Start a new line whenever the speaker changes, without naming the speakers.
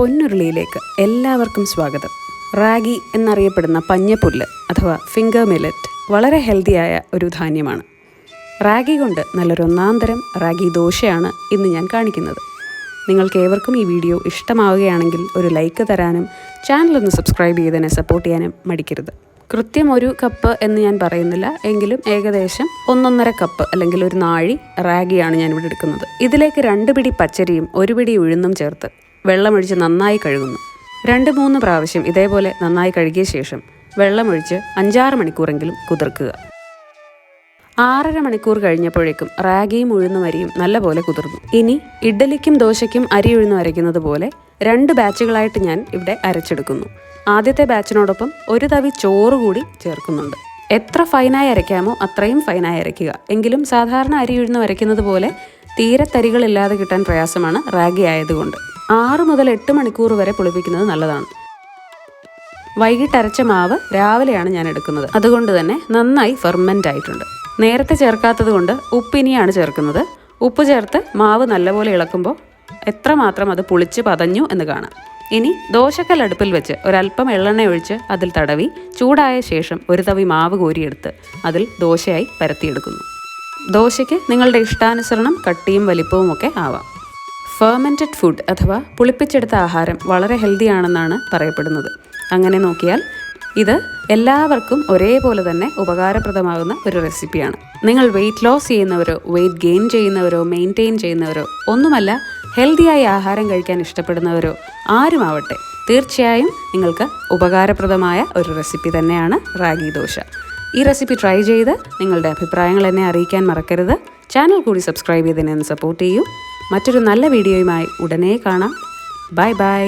പൊന്നുരുളിയിലേക്ക് എല്ലാവർക്കും സ്വാഗതം. റാഗി എന്നറിയപ്പെടുന്ന പഞ്ഞപ്പുല്ല് അഥവാ ഫിംഗർ മില്ലറ്റ് വളരെ ഹെൽത്തിയായ ഒരു ധാന്യമാണ്. റാഗി കൊണ്ട് നല്ലൊരു ഒന്നാന്തരം റാഗി ദോശയാണ് ഇന്ന് ഞാൻ കാണിക്കുന്നത്. നിങ്ങൾക്ക് ഏവർക്കും ഈ വീഡിയോ ഇഷ്ടമാവുകയാണെങ്കിൽ ഒരു ലൈക്ക് തരാനും ചാനലൊന്ന് സബ്സ്ക്രൈബ് ചെയ്തതിനെ സപ്പോർട്ട് ചെയ്യാനും മടിക്കരുത്. കൃത്യം 1 കപ്പ് എന്ന് ഞാൻ പറയുന്നില്ല, എങ്കിലും ഏകദേശം 1.5 കപ്പ് അല്ലെങ്കിൽ ഒരു നാഴി റാഗിയാണ് ഞാനിവിടെ എടുക്കുന്നത്. ഇതിലേക്ക് 2 പിടി പച്ചരിയും 1 പിടി ഉഴുന്നും ചേർത്ത് വെള്ളമൊഴിച്ച് നന്നായി കഴുകുന്നു. 2-3 പ്രാവശ്യം ഇതേപോലെ നന്നായി കഴുകിയ ശേഷം വെള്ളമൊഴിച്ച് 5-6 മണിക്കൂറെങ്കിലും കുതിർക്കുക. 6.5 മണിക്കൂർ കഴിഞ്ഞപ്പോഴേക്കും റാഗിയും ഉഴുന്നും അരിയും നല്ലപോലെ കുതിർന്നു. ഇനി ഇഡ്ഡലിക്കും ദോശയ്ക്കും അരി ഉഴുന്നും അരയ്ക്കുന്നത് പോലെ 2 ബാച്ചുകളായിട്ട് ഞാൻ ഇവിടെ അരച്ചെടുക്കുന്നു. ആദ്യത്തെ ബാച്ചിനോടൊപ്പം 1 തവി ചോറ് കൂടി ചേർക്കുന്നുണ്ട്. എത്ര ഫൈനായി അരയ്ക്കാമോ അത്രയും ഫൈനായി അരയ്ക്കുക. എങ്കിലും സാധാരണ അരി ഉഴുന്നും അരയ്ക്കുന്നത് പോലെ തീരെ തരികളില്ലാതെ കിട്ടാൻ പ്രയാസമാണ് റാഗി ആയതുകൊണ്ട്. 6 മുതൽ 8 മണിക്കൂർ വരെ പുളിപ്പിക്കുന്നത് നല്ലതാണ്. വൈകിട്ട് അരച്ച മാവ് രാവിലെയാണ് ഞാൻ എടുക്കുന്നത്. അതുകൊണ്ട് തന്നെ നന്നായി ഫെർമെൻ്റ് ആയിട്ടുണ്ട്. നേരത്തെ ചേർക്കാത്തത് കൊണ്ട് ഉപ്പിനിയാണ് ചേർക്കുന്നത്. ഉപ്പ് ചേർത്ത് മാവ് നല്ലപോലെ ഇളക്കുമ്പോൾ എത്രമാത്രം അത് പുളിച്ച് പതഞ്ഞു എന്ന് കാണാം. ഇനി ദോശക്കൽ അടുപ്പിൽ വെച്ച് ഒരല്പം എള്ളെണ്ണ ഒഴിച്ച് അതിൽ തടവി ചൂടായ ശേഷം 1 തവി മാവ് കോരിയെടുത്ത് അതിൽ ദോശയായി പരത്തിയെടുക്കുന്നു. ദോശയ്ക്ക് നിങ്ങളുടെ ഇഷ്ടാനുസരണം കട്ടിയും വലിപ്പവും ഒക്കെ ആവാം. ഫെർമെൻറ്റഡ് ഫുഡ് അഥവാ പുളിപ്പിച്ചെടുത്ത ആഹാരം വളരെ ഹെൽത്തി ആണെന്നാണ് പറയപ്പെടുന്നത്. അങ്ങനെ നോക്കിയാൽ ഇത് എല്ലാവർക്കും ഒരേപോലെ തന്നെ ഉപകാരപ്രദമാകുന്ന ഒരു റെസിപ്പിയാണ്. നിങ്ങൾ വെയിറ്റ് ലോസ് ചെയ്യുന്നവരോ വെയിറ്റ് ഗെയിൻ ചെയ്യുന്നവരോ മെയിൻറ്റെയിൻ ചെയ്യുന്നവരോ ഒന്നുമല്ല, ഹെൽത്തിയായി ആഹാരം കഴിക്കാൻ ഇഷ്ടപ്പെടുന്നവരോ ആരുമാവട്ടെ, തീർച്ചയായും നിങ്ങൾക്ക് ഉപകാരപ്രദമായ ഒരു റെസിപ്പി തന്നെയാണ് റാഗി ദോശ. ഈ റെസിപ്പി ട്രൈ ചെയ്ത് നിങ്ങളുടെ അഭിപ്രായങ്ങൾ എന്നെ അറിയിക്കാൻ മറക്കരുത്. ചാനൽ കൂടി സബ്സ്ക്രൈബ് ചെയ്തതിനെ സപ്പോർട്ട് ചെയ്യൂ. മറ്റൊരു നല്ല വീഡിയോയുമായി ഉടനെ കാണാം. Bye bye.